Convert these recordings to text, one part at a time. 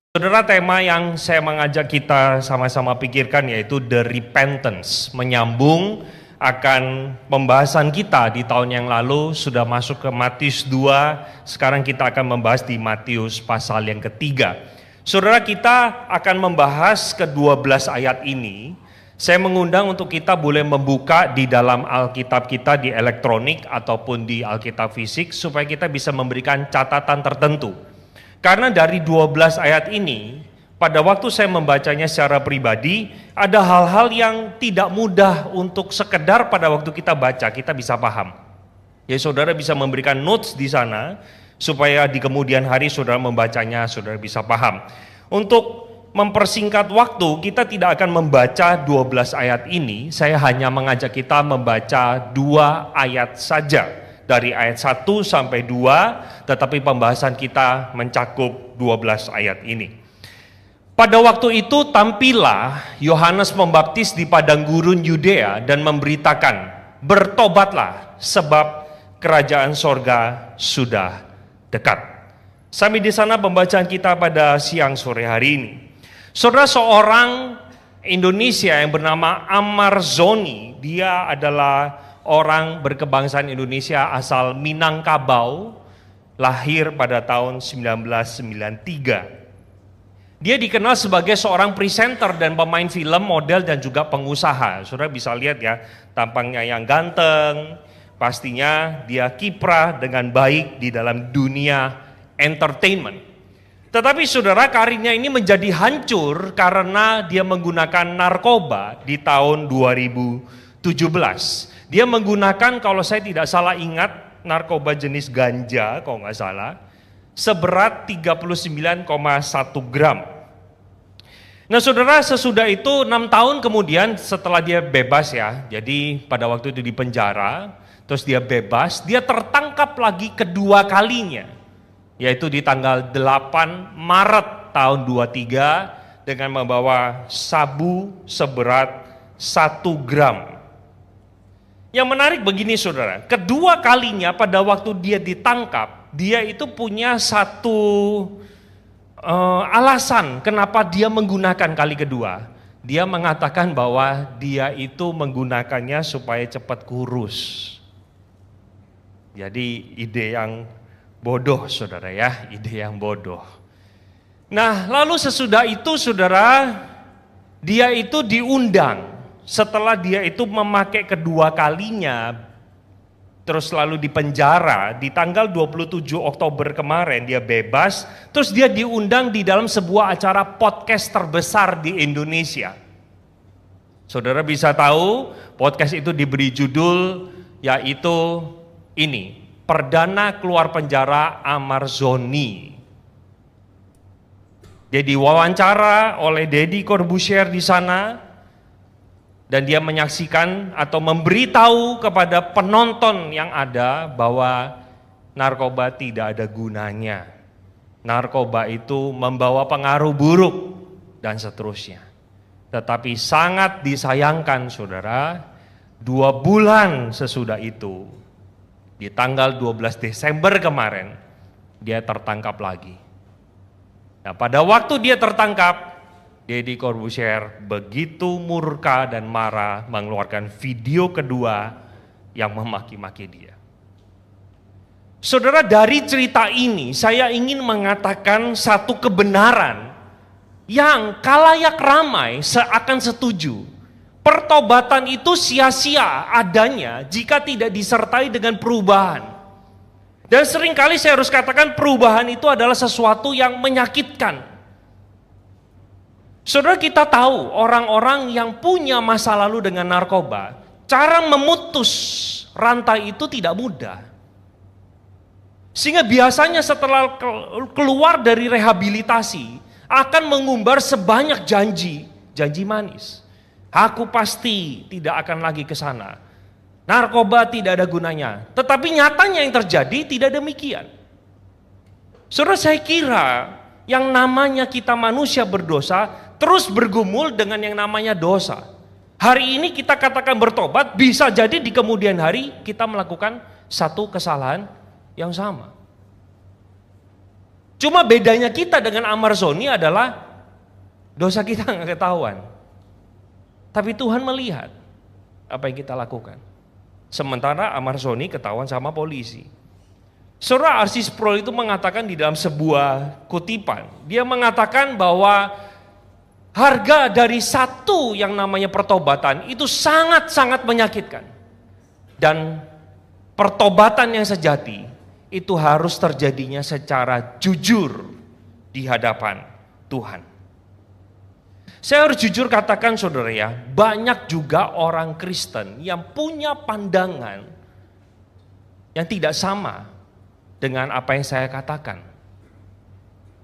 Saudara, tema yang saya mengajak kita sama-sama pikirkan yaitu The Repentance, menyambung akan pembahasan kita di tahun yang lalu sudah masuk ke Matius 2, sekarang kita akan membahas di Matius pasal yang ketiga. Saudara, kita akan membahas ke-12 ayat ini. Saya mengundang untuk kita boleh membuka di dalam Alkitab kita di elektronik ataupun di Alkitab fisik supaya kita bisa memberikan catatan tertentu. Karena dari 12 ayat ini, pada waktu saya membacanya secara pribadi, ada hal-hal yang tidak mudah untuk sekedar pada waktu kita baca, kita bisa paham. Ya, saudara bisa memberikan notes di sana, supaya di kemudian hari saudara membacanya, saudara bisa paham. Untuk mempersingkat waktu, kita tidak akan membaca 12 ayat ini, saya hanya mengajak kita membaca 2 ayat saja. Dari ayat 1 sampai 2, tetapi pembahasan kita mencakup 12 ayat ini. Pada waktu itu tampillah Yohanes Pembaptis di padang gurun Yudea dan memberitakan, bertobatlah sebab kerajaan sorga sudah dekat. Sampai di sana pembacaan kita pada siang sore hari ini. Saudara, seorang Indonesia yang bernama Amar Zoni, dia adalah orang berkebangsaan Indonesia asal Minangkabau, lahir pada tahun 1993. Dia dikenal sebagai seorang presenter dan pemain film, model dan juga pengusaha. Saudara bisa lihat ya, tampangnya yang ganteng, pastinya dia kiprah dengan baik di dalam dunia entertainment. Tetapi saudara, karirnya ini menjadi hancur karena dia menggunakan narkoba di tahun 2017. Dia menggunakan, kalau saya tidak salah ingat, narkoba jenis ganja, kalau nggak salah, seberat 39,1 gram. Nah saudara, sesudah itu 6 tahun kemudian setelah dia bebas ya, jadi pada waktu itu di penjara, terus dia bebas, dia tertangkap lagi kedua kalinya, yaitu di tanggal 8 Maret tahun 23 dengan membawa sabu seberat 1 gram. Yang menarik begini saudara, kedua kalinya pada waktu dia ditangkap, dia itu punya satu alasan kenapa dia menggunakan kali kedua. Dia mengatakan bahwa dia itu menggunakannya supaya cepat kurus. Jadi ide yang bodoh saudara ya, ide yang bodoh. Nah lalu sesudah itu saudara, dia itu diundang. Setelah dia itu memakai kedua kalinya, terus lalu dipenjara, di tanggal 27 Oktober kemarin dia bebas, terus dia diundang di dalam sebuah acara podcast terbesar di Indonesia. Saudara bisa tahu, podcast itu diberi judul, yaitu ini, Perdana Keluar Penjara Amar Zoni. Dia diwawancara oleh Deddy Corbuzier di sana, dan dia menyaksikan atau memberitahu kepada penonton yang ada bahwa narkoba tidak ada gunanya. Narkoba itu membawa pengaruh buruk dan seterusnya. Tetapi sangat disayangkan saudara, 2 bulan sesudah itu, di tanggal 12 Desember kemarin, dia tertangkap lagi. Nah pada waktu dia tertangkap, Deddy Corbuzier begitu murka dan marah mengeluarkan video kedua yang memaki-maki dia. Saudara, dari cerita ini saya ingin mengatakan satu kebenaran yang kalayak ramai seakan setuju. Pertobatan itu sia-sia adanya jika tidak disertai dengan perubahan. Dan seringkali saya harus katakan perubahan itu adalah sesuatu yang menyakitkan. Saudara, kita tahu orang-orang yang punya masa lalu dengan narkoba, cara memutus rantai itu tidak mudah. Sehingga biasanya setelah keluar dari rehabilitasi, akan mengumbar sebanyak janji manis. Aku pasti tidak akan lagi ke sana. Narkoba tidak ada gunanya. Tetapi nyatanya yang terjadi tidak demikian. Saudara, saya kira yang namanya kita manusia berdosa terus bergumul dengan yang namanya dosa. Hari ini kita katakan bertobat, bisa jadi di kemudian hari kita melakukan satu kesalahan yang sama. Cuma bedanya kita dengan Amarzoni adalah dosa kita nggak ketahuan. Tapi Tuhan melihat apa yang kita lakukan. Sementara Amarzoni ketahuan sama polisi. Saudara, R.C. Sproul itu mengatakan di dalam sebuah kutipan, dia mengatakan bahwa harga dari satu yang namanya pertobatan itu sangat-sangat menyakitkan. Dan pertobatan yang sejati itu harus terjadinya secara jujur di hadapan Tuhan. Saya harus jujur katakan saudara ya, banyak juga orang Kristen yang punya pandangan yang tidak sama dengan apa yang saya katakan.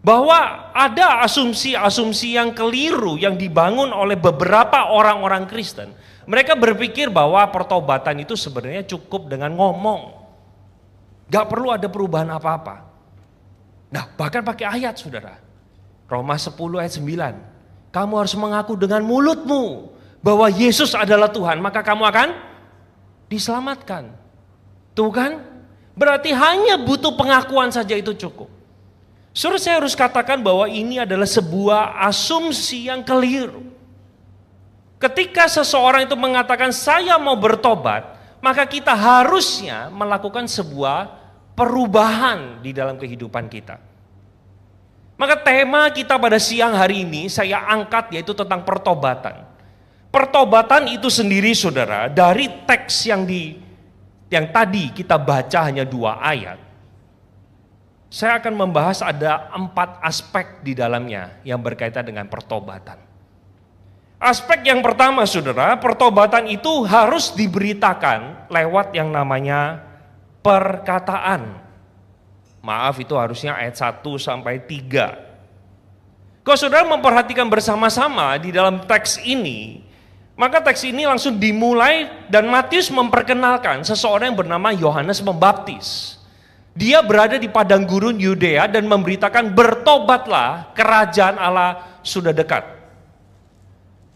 Bahwa ada asumsi-asumsi yang keliru yang dibangun oleh beberapa orang-orang Kristen. Mereka berpikir bahwa pertobatan itu sebenarnya cukup dengan ngomong. Gak perlu ada perubahan apa-apa. Nah, bahkan pakai ayat saudara. Roma 10 ayat 9. Kamu harus mengaku dengan mulutmu bahwa Yesus adalah Tuhan, maka kamu akan diselamatkan. Tuh kan? Berarti hanya butuh pengakuan saja itu cukup. Saudara, saya harus katakan bahwa ini adalah sebuah asumsi yang keliru. Ketika seseorang itu mengatakan saya mau bertobat, maka kita harusnya melakukan sebuah perubahan di dalam kehidupan kita. Maka tema kita pada siang hari ini saya angkat yaitu tentang pertobatan. Pertobatan itu sendiri saudara, dari teks yang tadi kita baca hanya 2 ayat. Saya akan membahas ada 4 aspek di dalamnya yang berkaitan dengan pertobatan. Aspek yang pertama saudara, pertobatan itu harus diberitakan lewat yang namanya perkataan. Maaf, itu harusnya ayat 1 sampai 3. Kalau saudara memperhatikan bersama-sama di dalam teks ini, maka teks ini langsung dimulai dan Matius memperkenalkan seseorang yang bernama Yohanes Pembaptis. Dia berada di padang gurun Yudea dan memberitakan bertobatlah, kerajaan Allah sudah dekat.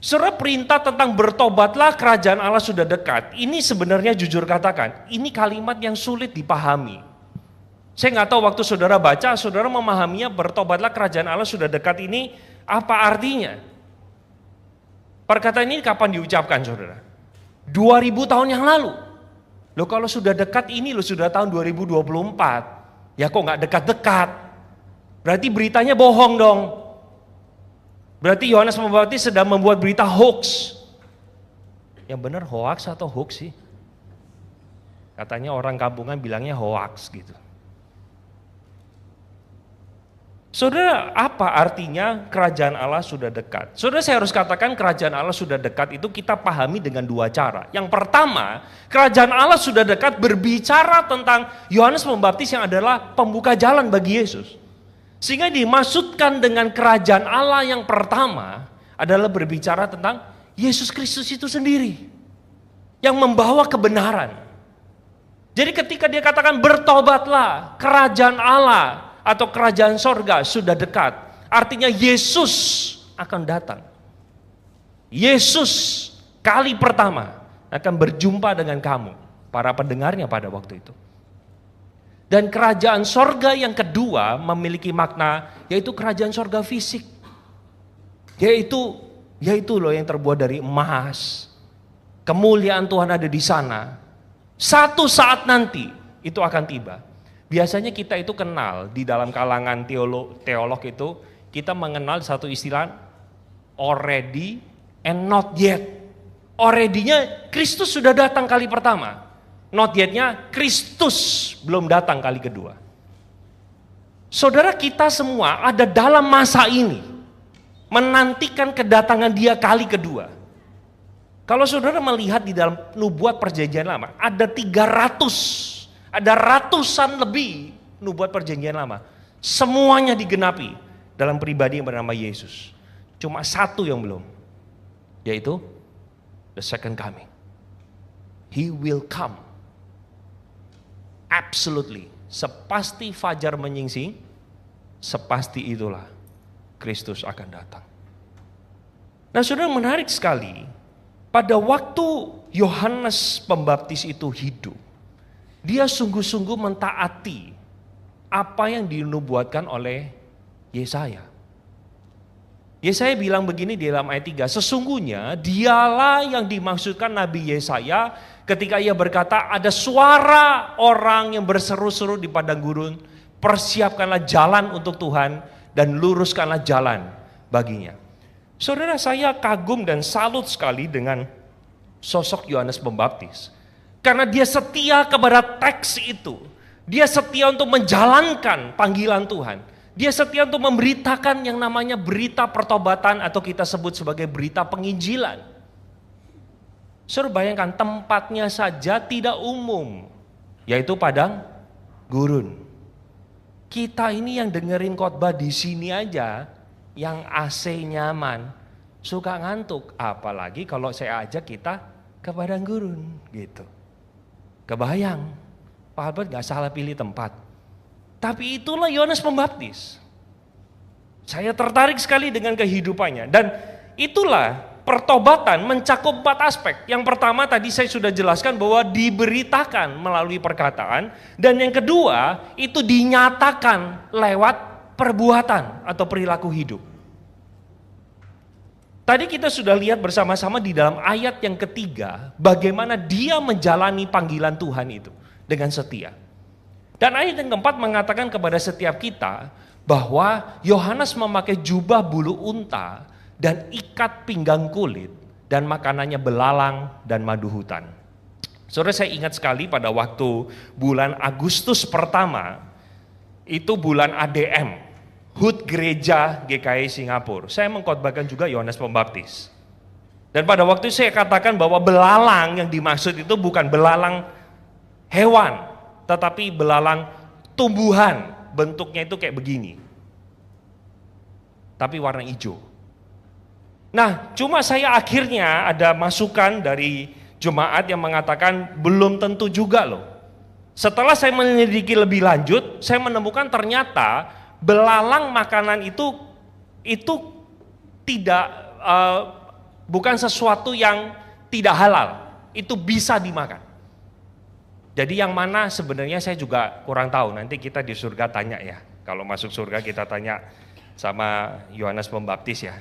Saudara, perintah tentang bertobatlah, kerajaan Allah sudah dekat. Ini sebenarnya jujur katakan, ini kalimat yang sulit dipahami. Saya nggak tahu waktu saudara baca, saudara memahaminya bertobatlah, kerajaan Allah sudah dekat ini apa artinya? Perkataan ini kapan diucapkan saudara? 2000 tahun yang lalu. Loh, kalau sudah dekat ini loh sudah tahun 2024. Ya kok nggak dekat-dekat? Berarti beritanya bohong dong. Berarti Yohanes Pembaptis sedang membuat berita hoax. Yang benar hoax atau hoax sih? Katanya orang kampungan bilangnya hoax gitu. Saudara, apa artinya kerajaan Allah sudah dekat? Saudara, saya harus katakan kerajaan Allah sudah dekat itu kita pahami dengan 2 cara. Yang pertama, kerajaan Allah sudah dekat berbicara tentang Yohanes Pembaptis yang adalah pembuka jalan bagi Yesus. Sehingga dimaksudkan dengan kerajaan Allah yang pertama adalah berbicara tentang Yesus Kristus itu sendiri. Yang membawa kebenaran. Jadi ketika dia katakan bertobatlah, kerajaan Allah atau kerajaan sorga sudah dekat. Artinya Yesus akan datang. Yesus kali pertama akan berjumpa dengan kamu, para pendengarnya pada waktu itu. Dan kerajaan sorga yang kedua memiliki makna, yaitu kerajaan sorga fisik. Yaitu loh yang terbuat dari emas. Kemuliaan Tuhan ada di sana. Satu saat nanti itu akan tiba. Biasanya kita itu kenal di dalam kalangan teolog itu, kita mengenal satu istilah already and not yet. Already-nya Kristus sudah datang kali pertama. Not yet-nya Kristus belum datang kali kedua. Saudara, kita semua ada dalam masa ini menantikan kedatangan Dia kali kedua. Kalau saudara melihat di dalam nubuat perjanjian lama, ada 300, ada ratusan lebih nubuat perjanjian lama. Semuanya digenapi dalam pribadi yang bernama Yesus. Cuma satu yang belum, yaitu the second coming. He will come. Absolutely, sepasti fajar menyingsing, sepasti itulah Kristus akan datang. Nah saudara, menarik sekali, pada waktu Yohanes Pembaptis itu hidup, dia sungguh-sungguh mentaati apa yang dinubuatkan oleh Yesaya. Yesaya bilang begini di dalam ayat 3, sesungguhnya dialah yang dimaksudkan Nabi Yesaya ketika ia berkata, ada suara orang yang berseru-seru di padang gurun, persiapkanlah jalan untuk Tuhan dan luruskanlah jalan baginya. Saudara, saya kagum dan salut sekali dengan sosok Yohanes Pembaptis. Karena dia setia kepada teks itu. Dia setia untuk menjalankan panggilan Tuhan. Dia setia untuk memberitakan yang namanya berita pertobatan atau kita sebut sebagai berita penginjilan. Saudara bayangkan tempatnya saja tidak umum, yaitu padang gurun. Kita ini yang dengerin khotbah di sini aja, yang AC nyaman, suka ngantuk. Apalagi kalau saya ajak kita ke padang gurun gitu. Kebayang, Pak Albert gak salah pilih tempat. Tapi itulah Yohanes Pembaptis. Saya tertarik sekali dengan kehidupannya. Dan itulah pertobatan mencakup 4 aspek. Yang pertama tadi saya sudah jelaskan bahwa diberitakan melalui perkataan. Dan yang kedua itu dinyatakan lewat perbuatan atau perilaku hidup. Tadi kita sudah lihat bersama-sama di dalam ayat yang ketiga bagaimana dia menjalani panggilan Tuhan itu dengan setia. Dan ayat yang keempat mengatakan kepada setiap kita bahwa Yohanes memakai jubah bulu unta dan ikat pinggang kulit dan makanannya belalang dan madu hutan. Saudara, saya ingat sekali pada waktu bulan Agustus pertama, itu bulan ADM, HUT Gereja GKI Singapura. Saya mengkhotbahkan juga Yohanes Pembaptis. Dan pada waktu itu saya katakan bahwa belalang yang dimaksud itu bukan belalang hewan, tetapi belalang tumbuhan, bentuknya itu kayak begini. Tapi warna hijau. Nah, cuma saya akhirnya ada masukan dari jemaat yang mengatakan belum tentu juga loh. Setelah saya menyelidiki lebih lanjut, saya menemukan ternyata belalang makanan itu tidak bukan sesuatu yang tidak halal. Itu bisa dimakan. Jadi yang mana sebenarnya saya juga kurang tahu, nanti kita di surga tanya ya. Kalau masuk surga kita tanya sama Yohanes Pembaptis ya.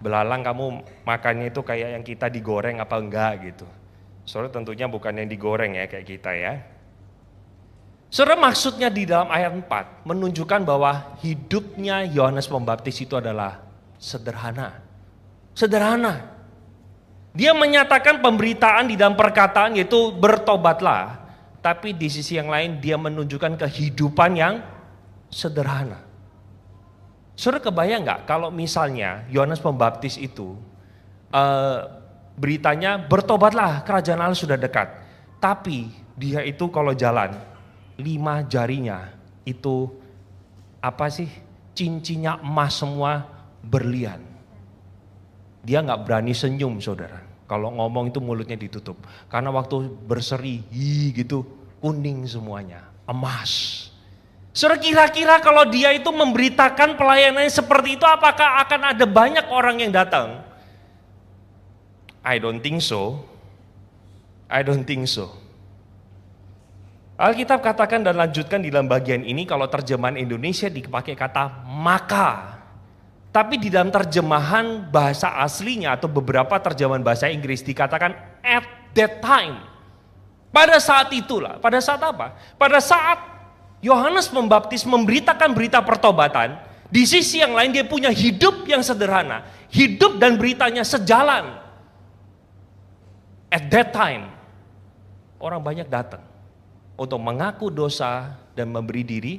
Belalang kamu makannya itu kayak yang kita digoreng apa enggak gitu. Saudara tentunya bukan yang digoreng ya kayak kita ya. Saudara maksudnya di dalam ayat 4 menunjukkan bahwa hidupnya Yohanes Pembaptis itu adalah sederhana. Sederhana. Dia menyatakan pemberitaan di dalam perkataan yaitu bertobatlah. Tapi di sisi yang lain dia menunjukkan kehidupan yang sederhana. Saudara kebayang nggak kalau misalnya Yohanes Pembaptis itu beritanya bertobatlah kerajaan Allah sudah dekat. Tapi dia itu kalau jalan 5 jarinya itu apa sih, cincinnya emas semua berlian. Dia nggak berani senyum saudara. Kalau ngomong itu mulutnya ditutup. Karena waktu berseri, gitu, kuning semuanya, emas. Saudara kira-kira kalau dia itu memberitakan pelayanannya seperti itu, apakah akan ada banyak orang yang datang? I don't think so. I don't think so. Alkitab katakan dan lanjutkan di dalam bagian ini, kalau terjemahan Indonesia dipakai kata maka. Tapi di dalam terjemahan bahasa aslinya atau beberapa terjemahan bahasa Inggris dikatakan at that time. Pada saat itulah, pada saat apa? Pada saat Yohanes Pembaptis memberitakan berita pertobatan, di sisi yang lain dia punya hidup yang sederhana. Hidup dan beritanya sejalan. At that time, orang banyak datang untuk mengaku dosa dan memberi diri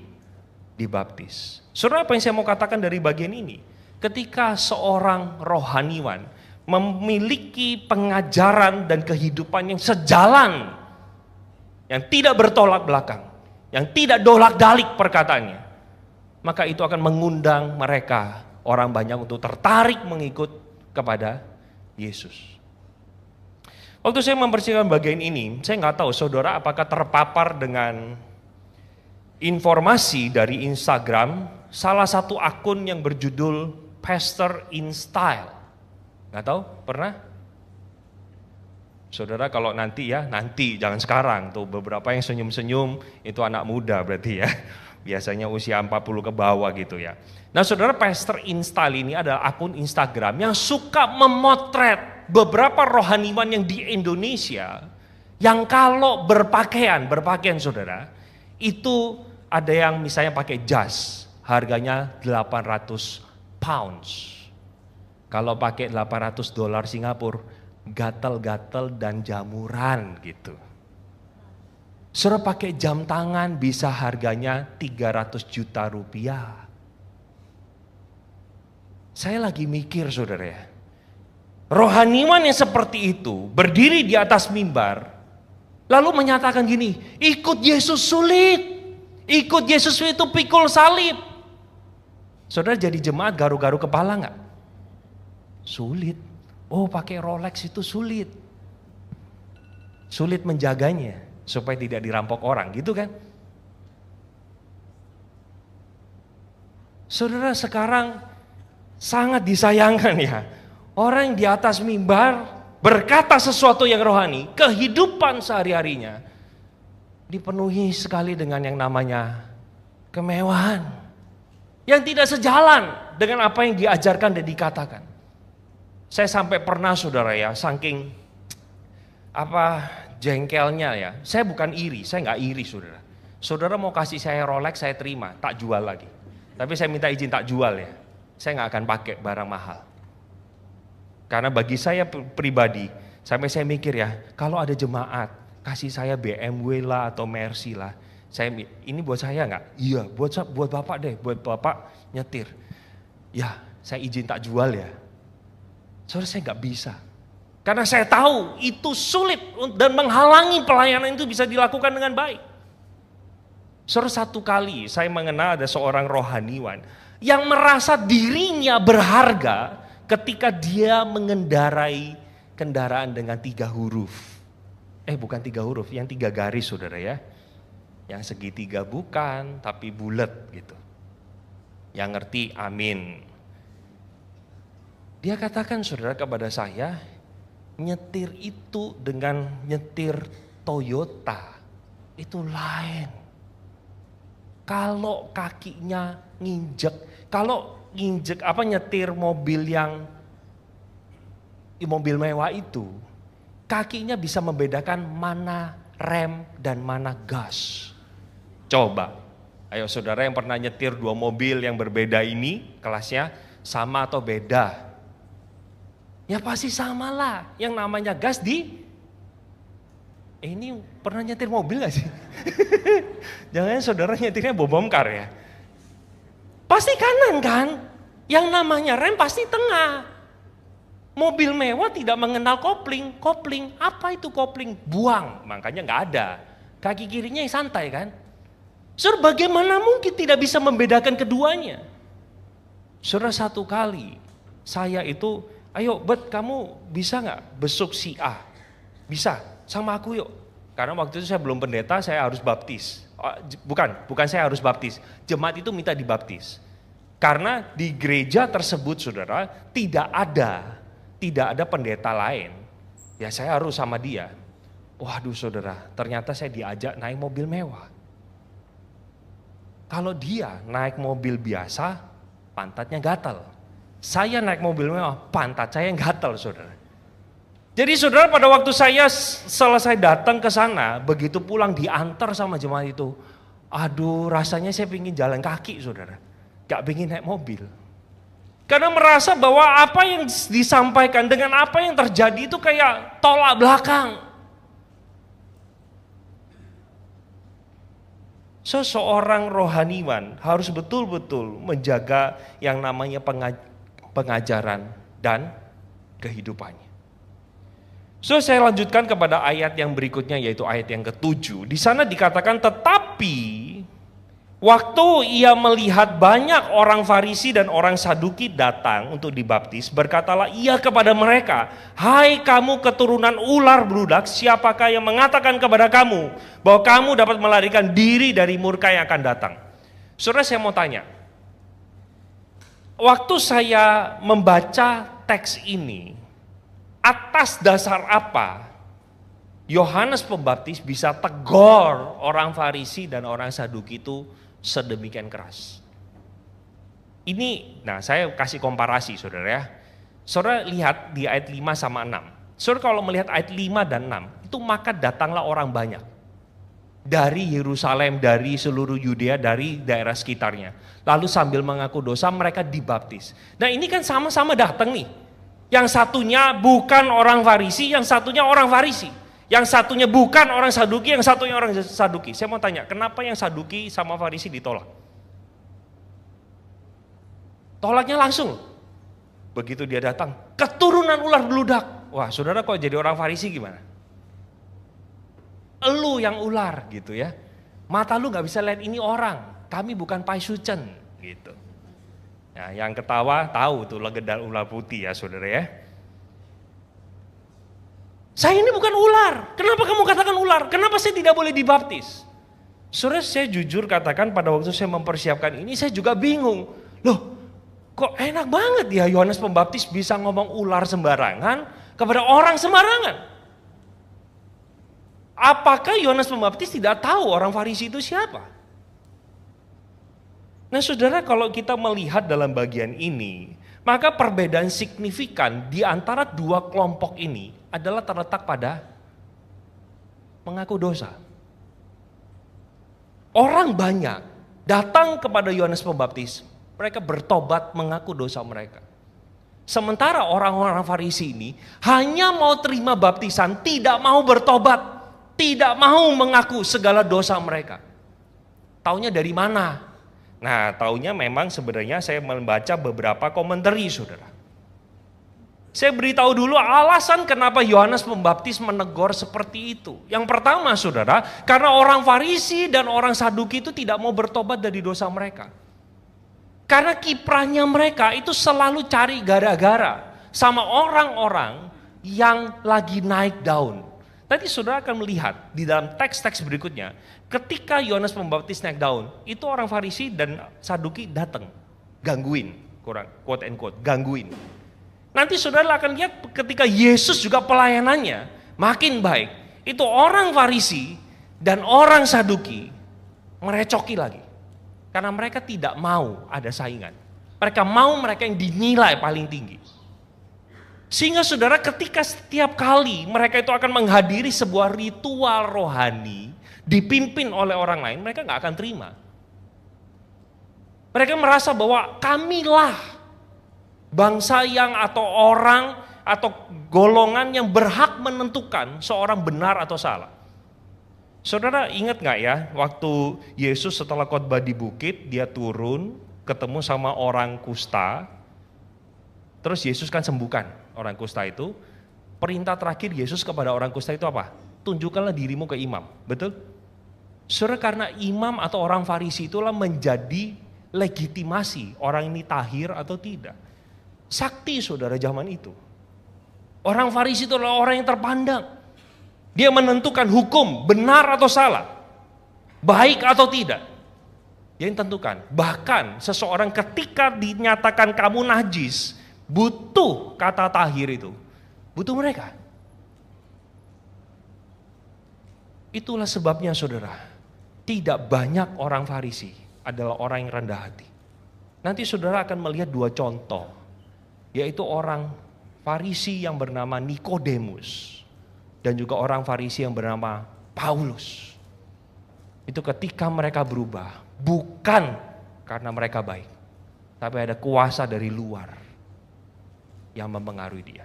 dibaptis. Saudara, apa yang saya mau katakan dari bagian ini? Ketika seorang rohaniwan memiliki pengajaran dan kehidupan yang sejalan, yang tidak bertolak belakang, yang tidak dolak-dalik perkataannya, maka itu akan mengundang mereka, orang banyak untuk tertarik mengikut kepada Yesus. Waktu saya membersihkan bagian ini, saya nggak tahu saudara apakah terpapar dengan informasi dari Instagram, salah satu akun yang berjudul Pastor in Style. Nggak tahu, pernah? Saudara kalau nanti ya, nanti jangan sekarang tuh beberapa yang senyum-senyum itu anak muda berarti ya. Biasanya usia 40 ke bawah gitu ya. Nah saudara, Pastor Install ini adalah akun Instagram yang suka memotret beberapa rohaniwan yang di Indonesia yang kalau berpakaian saudara, itu ada yang misalnya pakai jas, harganya 800 pounds. Kalau pakai 800 dolar Singapura, gatal-gatal dan jamuran gitu. Saudara, pakai jam tangan bisa harganya 300 juta rupiah. Saya lagi mikir saudara ya, rohaniwan yang seperti itu berdiri di atas mimbar, lalu menyatakan gini, ikut Yesus sulit, ikut Yesus itu pikul salib. Saudara jadi jemaat garu-garu kepala nggak? Sulit. Oh pakai Rolex itu sulit. Sulit menjaganya supaya tidak dirampok orang gitu kan. Saudara, sekarang sangat disayangkan ya, orang yang di atas mimbar berkata sesuatu yang rohani, kehidupan sehari-harinya dipenuhi sekali dengan yang namanya kemewahan yang tidak sejalan dengan apa yang diajarkan dan dikatakan. Saya sampai pernah saudara ya, saking jengkelnya ya. Saya bukan iri, saya nggak iri saudara. Saudara mau kasih saya Rolex, saya terima, tak jual lagi. Tapi saya minta izin tak jual ya. Saya nggak akan pakai barang mahal. Karena bagi saya pribadi, sampai saya mikir ya, kalau ada jemaat kasih saya BMW lah atau Mercy lah, ini buat saya nggak? Iya, buat bapak deh, buat bapak nyetir. Ya, saya izin tak jual ya. Saudara, saya nggak bisa. Karena saya tahu itu sulit dan menghalangi pelayanan itu bisa dilakukan dengan baik. Saudara, satu kali saya mengenal ada seorang rohaniwan yang merasa dirinya berharga ketika dia mengendarai kendaraan dengan 3 huruf. Bukan 3 huruf, yang 3 garis saudara ya. Yang segitiga bukan, tapi bulat gitu. Yang ngerti amin. Dia katakan saudara kepada saya, nyetir itu dengan nyetir Toyota itu lain. Kalau kakinya nginjek, nyetir mobil yang mobil mewah itu, kakinya bisa membedakan mana rem dan mana gas. Coba, ayo saudara yang pernah nyetir 2 mobil yang berbeda ini, kelasnya sama atau beda? Ya pasti sama lah, yang namanya gas ini pernah nyetir mobil gak sih? Jangan saudara nyetirnya bom kar ya. Pasti kanan kan, yang namanya rem pasti tengah. Mobil mewah tidak mengenal kopling, apa itu kopling? Buang, makanya gak ada. Kaki kirinya yang santai kan. Saudara, bagaimana mungkin tidak bisa membedakan keduanya? Saudara, satu kali saya itu, ayo Bet, kamu bisa gak besuk si A? Bisa, sama aku yuk. Karena waktu itu saya belum pendeta, saya harus baptis. Bukan saya harus baptis. Jemaat itu minta dibaptis. Karena di gereja tersebut saudara, tidak ada pendeta lain. Ya saya harus sama dia. Waduh saudara, ternyata saya diajak naik mobil mewah. Kalau dia naik mobil biasa, pantatnya gatal. Saya naik mobil mewah, pantat saya yang gatal saudara. Jadi saudara, pada waktu saya selesai datang ke sana, begitu pulang diantar sama jemaat itu, aduh rasanya saya pingin jalan kaki saudara, gak pingin naik mobil. Karena merasa bahwa apa yang disampaikan dengan apa yang terjadi itu kayak tolak belakang. Seorang rohaniwan harus betul-betul menjaga yang namanya pengajaran dan kehidupannya. Saya lanjutkan kepada ayat yang berikutnya, yaitu ayat yang ke-7. Di sana dikatakan, tetapi waktu ia melihat banyak orang Farisi dan orang Saduki datang untuk dibaptis, berkatalah ia kepada mereka, hai kamu keturunan ular beludak, siapakah yang mengatakan kepada kamu bahwa kamu dapat melarikan diri dari murka yang akan datang? Saudara, saya mau tanya, waktu saya membaca teks ini, atas dasar apa Yohanes Pembaptis bisa tegur orang Farisi dan orang Saduki itu sedemikian keras. Ini, nah saya kasih komparasi saudara ya. Saudara lihat di ayat 5 sama 6. Saudara kalau melihat ayat 5 dan 6, itu maka datanglah orang banyak. Dari Yerusalem, dari seluruh Yudea, dari daerah sekitarnya. Lalu sambil mengaku dosa mereka dibaptis. Nah ini kan sama-sama datang nih. Yang satunya bukan orang Farisi, yang satunya orang Farisi. Yang satunya bukan orang Saduki, yang satunya orang Saduki. Saya mau tanya, kenapa yang Saduki sama Farisi ditolak? Tolaknya langsung. Begitu dia datang, keturunan ular beludak. Wah saudara kok jadi orang Farisi gimana? Elu yang ular gitu ya. Mata lu gak bisa lihat ini orang. Kami bukan paisucen gitu. Nah yang ketawa tahu tuh legenda ular putih ya saudara ya. Saya ini bukan ular. Kenapa kamu katakan ular? Kenapa saya tidak boleh dibaptis? Saudara saya jujur katakan pada waktu saya mempersiapkan ini saya juga bingung. Loh kok enak banget ya Yohanes Pembaptis bisa ngomong ular sembarangan kepada orang sembarangan. Apakah Yohanes Pembaptis tidak tahu orang Farisi itu siapa? Nah saudara kalau kita melihat dalam bagian ini, maka perbedaan signifikan di antara dua kelompok ini adalah terletak pada mengaku dosa. Orang banyak datang kepada Yohanes Pembaptis, mereka bertobat mengaku dosa mereka. Sementara orang-orang Farisi ini hanya mau terima baptisan, tidak mau bertobat. Tidak mau mengaku segala dosa mereka. Taunya dari mana? Nah, taunya memang sebenarnya saya membaca beberapa komentari, saudara. Saya beritahu dulu alasan kenapa Yohanes Pembaptis menegur seperti itu. Yang pertama, saudara, karena orang Farisi dan orang Saduki itu tidak mau bertobat dari dosa mereka. Karena kiprahnya mereka itu selalu cari gara-gara sama orang-orang yang lagi naik daun. Nanti saudara akan melihat di dalam teks-teks berikutnya, ketika Yohanes Pembaptis naik daun, itu orang Farisi dan Saduki datang, gangguin, quote and quote, gangguin. Nanti saudara akan lihat ketika Yesus juga pelayanannya makin baik, itu orang Farisi dan orang Saduki merecoki lagi. Karena mereka tidak mau ada saingan. Mereka mau mereka yang dinilai paling tinggi. Sehingga saudara ketika setiap kali mereka itu akan menghadiri sebuah ritual rohani dipimpin oleh orang lain, mereka gak akan terima. Mereka merasa bahwa kamilah bangsa yang atau orang atau golongan yang berhak menentukan seorang benar atau salah. Saudara ingat gak ya waktu Yesus setelah khotbah di bukit, dia turun ketemu sama orang kusta. Terus Yesus kan sembuhkan orang kusta itu. Perintah terakhir Yesus kepada orang kusta itu apa? Tunjukkanlah dirimu ke imam, betul? Saudara karena imam atau orang Farisi itulah menjadi legitimasi orang ini tahir atau tidak. Sakti saudara zaman itu. Orang Farisi itu adalah orang yang terpandang. Dia menentukan hukum benar atau salah, baik atau tidak. Dia yang tentukan. Bahkan seseorang ketika dinyatakan kamu najis, butuh kata tahir itu. Butuh mereka. Itulah sebabnya saudara, tidak banyak orang Farisi adalah orang yang rendah hati. Nanti saudara akan melihat dua contoh, yaitu orang Farisi yang bernama Nikodemus dan juga orang Farisi yang bernama Paulus. Itu ketika mereka berubah, bukan karena mereka baik, tapi ada kuasa dari luar yang mempengaruhi dia.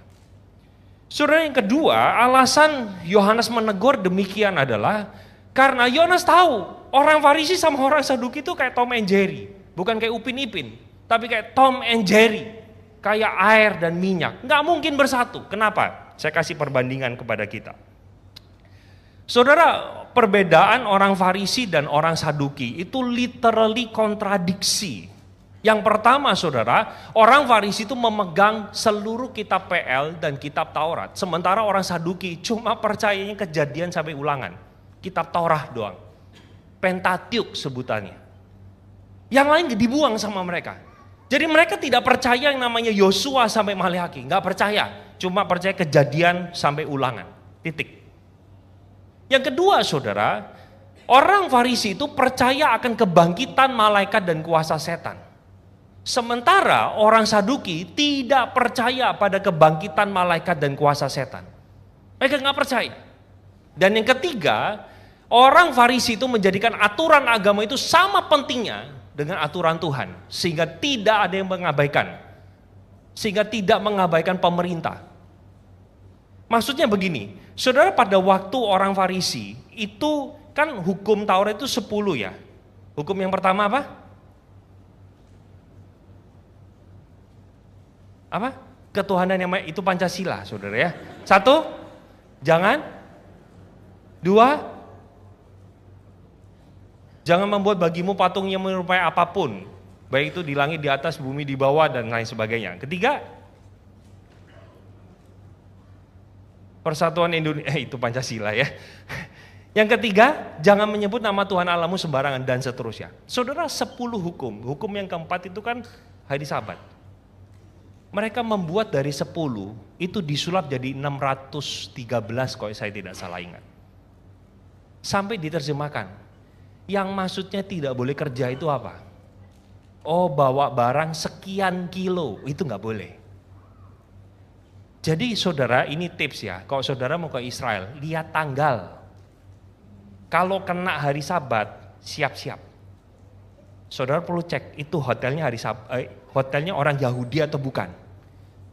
Saudara yang kedua, alasan Yohanes menegur demikian adalah karena Yohanes tahu orang Farisi sama orang Saduki itu kayak Tom and Jerry, bukan kayak Upin Ipin, tapi kayak Tom and Jerry, kayak air dan minyak, nggak mungkin bersatu. Kenapa? Saya kasih perbandingan kepada kita. Saudara, perbedaan orang Farisi dan orang Saduki itu literally kontradiksi. Yang pertama saudara, orang Farisi itu memegang seluruh kitab PL dan kitab Taurat. Sementara orang Saduki cuma percayanya Kejadian sampai Ulangan. Kitab Taurat doang. Pentateuch sebutannya. Yang lain dibuang sama mereka. Jadi mereka tidak percaya yang namanya Yosua sampai Maleakhi. Gak percaya, cuma percaya Kejadian sampai Ulangan. Titik. Yang kedua saudara, Orang Farisi itu percaya akan kebangkitan malaikat dan kuasa setan. Sementara orang Saduki tidak percaya pada kebangkitan malaikat dan kuasa setan. Mereka nggak percaya. Dan yang ketiga, orang Farisi itu menjadikan aturan agama itu sama pentingnya dengan aturan Tuhan. Sehingga tidak ada yang mengabaikan. Sehingga tidak mengabaikan pemerintah. Maksudnya begini, saudara, pada waktu orang Farisi itu kan hukum Taurat itu 10 ya. Hukum yang pertama apa? Apa? Ketuhanan yang itu Pancasila, saudara ya. 1, jangan. 2, jangan membuat bagimu patung yang menyerupai apapun, baik itu di langit, di atas, bumi, di bawah, dan lain sebagainya. Ketiga, Persatuan Indonesia, itu Pancasila ya. Yang ketiga, jangan menyebut nama Tuhan Allahmu sembarangan, dan seterusnya. Saudara, 10 hukum. Hukum yang keempat itu kan hari Sabat. Mereka membuat dari 10 itu disulap jadi 613 kalau saya tidak salah ingat. Sampai diterjemahkan. Yang maksudnya tidak boleh kerja itu apa? Oh, bawa barang sekian kilo, itu nggak boleh. Jadi saudara, ini tips ya. Kalau saudara mau ke Israel, lihat tanggal. Kalau kena hari Sabat, siap-siap. Saudara perlu cek itu hotelnya hotelnya orang Yahudi atau bukan.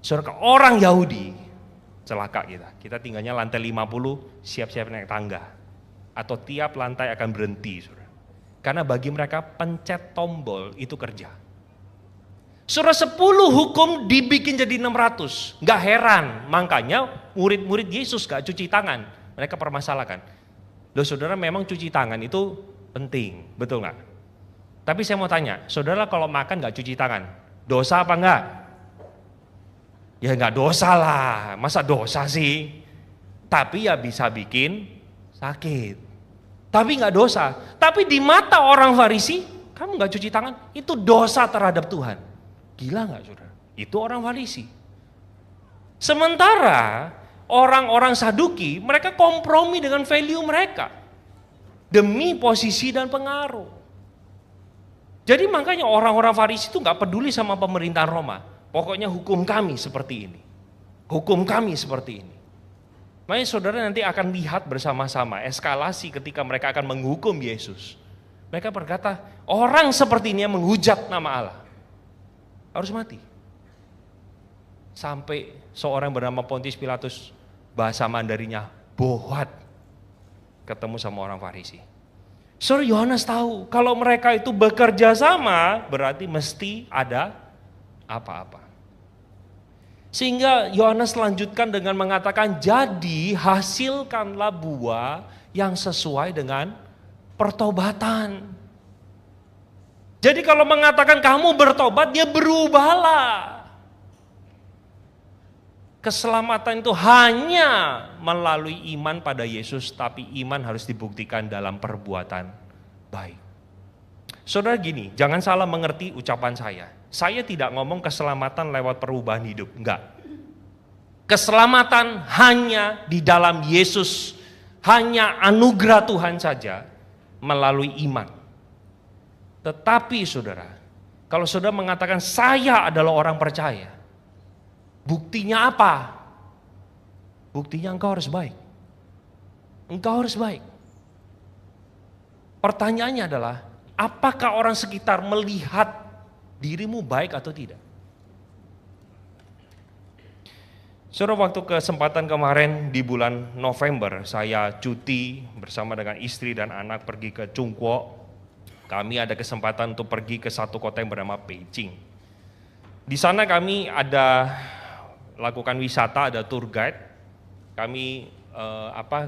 Saudara, orang Yahudi, celaka kita. Kita tinggalnya lantai 50, siap-siap naik tangga. Atau tiap lantai akan berhenti, saudara. Karena bagi mereka pencet tombol itu kerja. Saudara, 10 hukum dibikin jadi 600. Gak heran, makanya murid-murid Yesus gak cuci tangan. Mereka permasalahkan. Loh saudara, memang cuci tangan itu penting, betul gak? Tapi saya mau tanya, saudara kalau makan gak cuci tangan, dosa apa enggak? Ya gak dosa lah, masa dosa sih? Tapi ya bisa bikin sakit. Tapi gak dosa. Tapi di mata orang Farisi, kamu gak cuci tangan, itu dosa terhadap Tuhan. Gila gak saudara? Itu orang Farisi. Sementara orang-orang Saduki, mereka kompromi dengan value mereka. Demi posisi dan pengaruh. Jadi makanya orang-orang Farisi itu gak peduli sama pemerintahan Roma. Pokoknya hukum kami seperti ini. Hukum kami seperti ini. Makanya saudara nanti akan lihat bersama-sama eskalasi ketika mereka akan menghukum Yesus. Mereka berkata, orang seperti ini yang menghujat nama Allah harus mati. Sampai seorang bernama Pontius Pilatus, bahasa Mandarinya bohat, ketemu sama orang Farisi. Saudara, Yohanes tahu kalau mereka itu bekerja sama berarti mesti ada apa-apa. Sehingga Yohanes lanjutkan dengan mengatakan, jadi hasilkanlah buah yang sesuai dengan pertobatan. Jadi kalau mengatakan kamu bertobat, dia berubahlah. Keselamatan itu hanya melalui iman pada Yesus, tapi iman harus dibuktikan dalam perbuatan baik. Saudara gini, jangan salah mengerti ucapan saya. Saya tidak ngomong keselamatan lewat perubahan hidup, enggak. Keselamatan hanya di dalam Yesus, hanya anugerah Tuhan saja melalui iman. Tetapi saudara, kalau saudara mengatakan saya adalah orang percaya, buktinya apa? Buktinya engkau harus baik. Engkau harus baik. Pertanyaannya adalah, apakah orang sekitar melihat dirimu baik atau tidak? Saudara, waktu kesempatan kemarin di bulan November, saya cuti bersama dengan istri dan anak pergi ke Chungguo. Kami ada kesempatan untuk pergi ke satu kota yang bernama Beijing. Di sana kami ada lakukan wisata, ada tour guide. Kami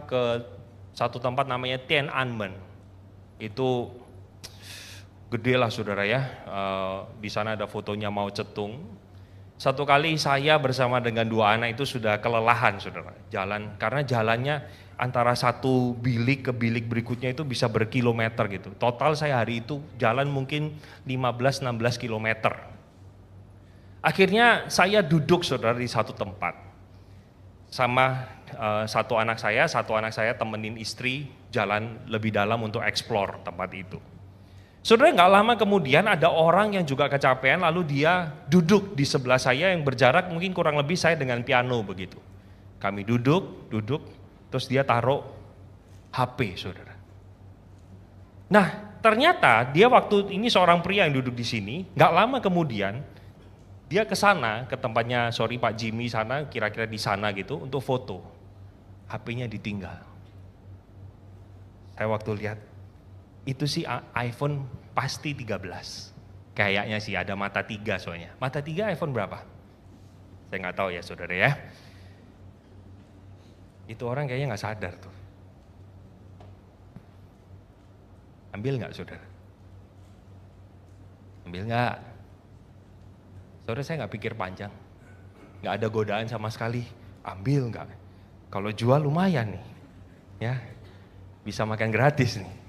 ke satu tempat namanya Tiananmen. Itu gede lah saudara ya. Di sana ada fotonya Mao Zedong. Satu kali saya bersama dengan 2 anak itu sudah kelelahan saudara jalan, karena jalannya antara satu bilik ke bilik berikutnya itu bisa berkilometer gitu. Total saya hari itu jalan mungkin 15-16 kilometer. Akhirnya saya duduk saudara di satu tempat sama satu anak saya temenin istri jalan lebih dalam untuk explore tempat itu. Saudara, nggak lama kemudian ada orang yang juga kecapean, lalu dia duduk di sebelah saya yang berjarak mungkin kurang lebih saya dengan piano begitu. Kami duduk, terus dia taruh HP, saudara. Nah, ternyata dia waktu ini seorang pria yang duduk di sini, nggak lama kemudian dia ke sana, ke tempatnya, Pak Jimmy sana, kira-kira di sana gitu, untuk foto. HP-nya ditinggal. Saya waktu lihat, itu sih iPhone pasti 13. Kayaknya sih ada mata 3 soalnya. Mata 3 iPhone berapa? Saya nggak tahu ya saudara ya. Itu orang kayaknya nggak sadar tuh. Ambil nggak saudara? Ambil nggak? Saudara, saya nggak pikir panjang. Nggak ada godaan sama sekali. Ambil nggak? Kalau jual lumayan nih. Ya, bisa makan gratis nih.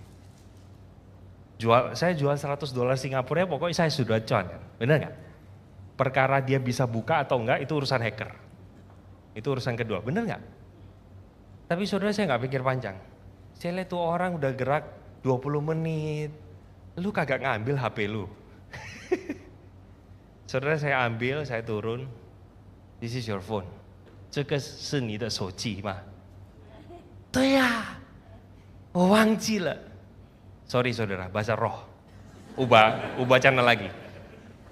Saya jual $100 Singapura, pokoknya saya sudah con. Benar nggak? Perkara dia bisa buka atau enggak itu urusan hacker. Itu urusan kedua, benar nggak? Tapi saudara, saya nggak pikir panjang. Saya lihat tuh orang udah gerak 20 menit. Lu kagak ngambil HP lu. Saudara, saya ambil, saya turun. This is your phone. 这个是你的手机吗？对呀，我忘记了。Sorry saudara, bahasa roh. Ubah channel lagi.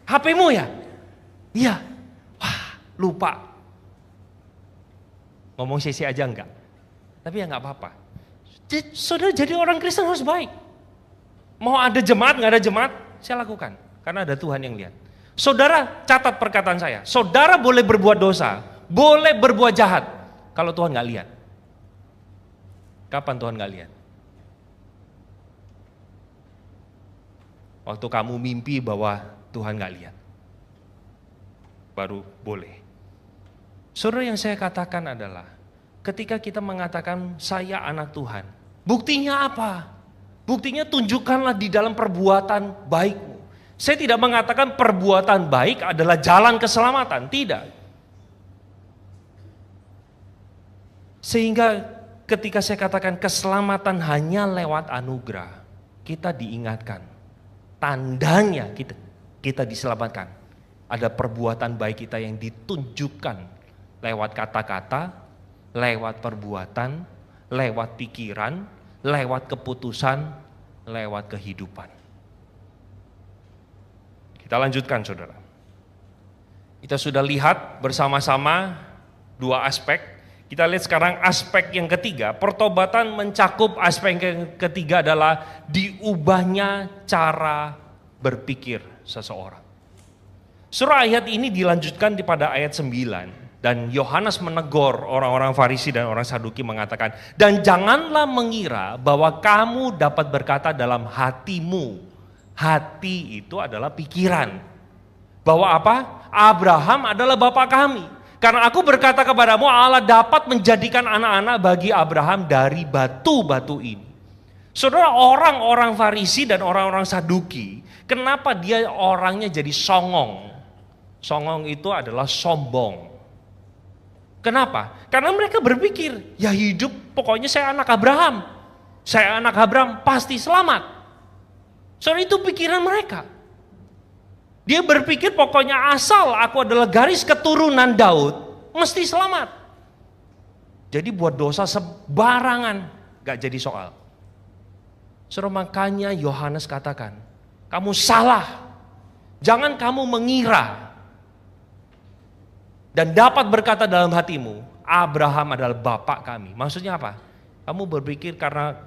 HP-mu ya? Iya. Wah, lupa. Ngomong sisi aja enggak. Tapi ya enggak apa-apa. Saudara, jadi orang Kristen harus baik. Mau ada jemaat, enggak ada jemaat, saya lakukan. Karena ada Tuhan yang lihat. Saudara, catat perkataan saya. Saudara boleh berbuat dosa, boleh berbuat jahat. Kalau Tuhan enggak lihat. Kapan Tuhan enggak lihat? Waktu kamu mimpi bahwa Tuhan gak lihat, baru boleh. Saudara, yang saya katakan adalah, ketika kita mengatakan saya anak Tuhan, buktinya apa? Buktinya tunjukkanlah di dalam perbuatan baikmu. Saya tidak mengatakan perbuatan baik adalah jalan keselamatan, tidak. Sehingga ketika saya katakan keselamatan hanya lewat anugerah, kita diingatkan. Tandanya kita diselamatkan. Ada perbuatan baik kita yang ditunjukkan lewat kata-kata, lewat perbuatan, lewat pikiran, lewat keputusan, lewat kehidupan. Kita lanjutkan saudara. Kita sudah lihat bersama-sama dua aspek. Kita lihat sekarang aspek yang ketiga. Pertobatan mencakup aspek yang ketiga adalah diubahnya cara berpikir seseorang. Surah ayat ini dilanjutkan pada ayat 9. Dan Yohanes menegur orang-orang Farisi dan orang Saduki mengatakan, dan janganlah mengira bahwa kamu dapat berkata dalam hatimu. Hati itu adalah pikiran. Bahwa apa? Abraham adalah bapak kami. Karena aku berkata kepadamu, Allah dapat menjadikan anak-anak bagi Abraham dari batu-batu ini. Saudara, orang-orang Farisi dan orang-orang Saduki, kenapa dia orangnya jadi songong? Songong itu adalah sombong. Kenapa? Karena mereka berpikir, ya hidup pokoknya saya anak Abraham. Saya anak Abraham pasti selamat. Saudara, itu pikiran mereka. Dia berpikir pokoknya asal aku adalah garis keturunan Daud, mesti selamat. Jadi buat dosa sembarangan, gak jadi soal. Saudara, makanya Yohanes katakan, kamu salah. Jangan kamu mengira dan dapat berkata dalam hatimu, Abraham adalah bapak kami. Maksudnya apa? Kamu berpikir karena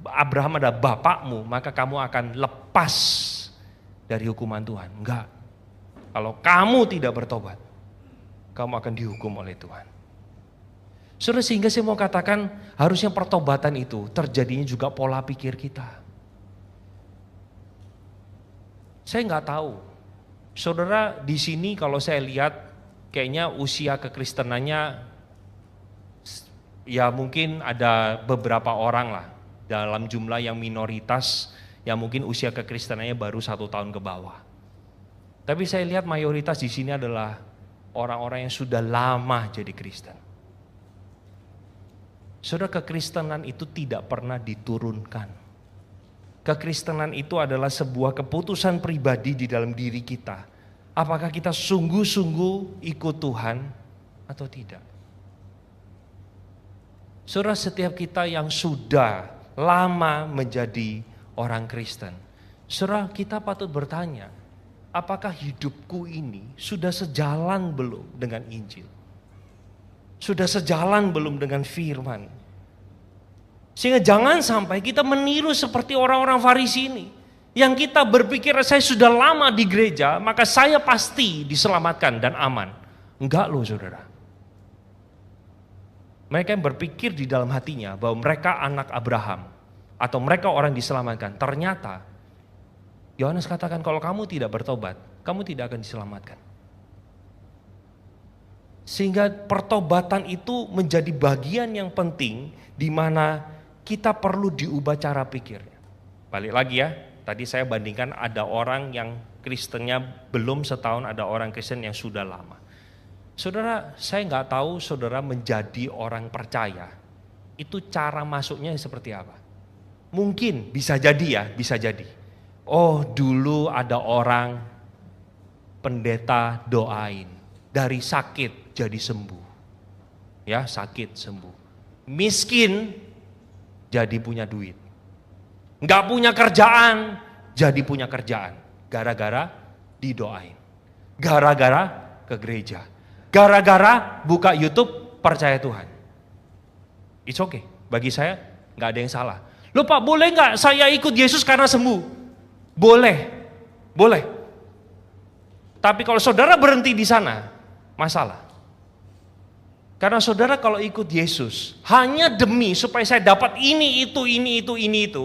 Abraham adalah bapakmu, maka kamu akan lepas dari hukuman Tuhan. Enggak. Kalau kamu tidak bertobat, kamu akan dihukum oleh Tuhan. Saudara, sehingga saya mau katakan harusnya pertobatan itu terjadinya juga pola pikir kita. Saya nggak tahu. Saudara, di sini kalau saya lihat kayaknya usia kekristenannya ya mungkin ada beberapa orang lah dalam jumlah yang minoritas yang mungkin usia kekristenannya baru 1 tahun ke bawah. Tapi saya lihat mayoritas di sini adalah orang-orang yang sudah lama jadi Kristen. Saudara, kekristenan itu tidak pernah diturunkan. Kekristenan itu adalah sebuah keputusan pribadi di dalam diri kita. Apakah kita sungguh-sungguh ikut Tuhan atau tidak? Saudara, setiap kita yang sudah lama menjadi orang Kristen, saudara, kita patut bertanya, apakah hidupku ini sudah sejalan belum dengan Injil? Sudah sejalan belum dengan firman? Sehingga jangan sampai kita meniru seperti orang-orang Farisi ini. Yang kita berpikir saya sudah lama di gereja, maka saya pasti diselamatkan dan aman. Enggak loh saudara. Mereka yang berpikir di dalam hatinya bahwa mereka anak Abraham. Atau mereka orang diselamatkan. Ternyata Yohanes katakan kalau kamu tidak bertobat, kamu tidak akan diselamatkan. Sehingga pertobatan itu menjadi bagian yang penting di mana kita perlu diubah cara pikirnya. Balik lagi ya, tadi saya bandingkan ada orang yang Kristennya belum setahun, ada orang Kristen yang sudah lama. Saudara, saya nggak tahu saudara menjadi orang percaya, itu cara masuknya seperti apa. Mungkin bisa jadi ya, bisa jadi. Oh dulu ada orang pendeta doain, dari sakit jadi sembuh. Ya sakit sembuh. Miskin jadi punya duit. Nggak punya kerjaan, jadi punya kerjaan. Gara-gara didoain. Gara-gara ke gereja. Gara-gara buka YouTube percaya Tuhan. It's okay. Bagi saya nggak ada yang salah. Loh Pak, boleh nggak saya ikut Yesus karena sembuh? Boleh. Boleh. Tapi kalau saudara berhenti di sana, masalah. Karena saudara kalau ikut Yesus hanya demi supaya saya dapat ini itu,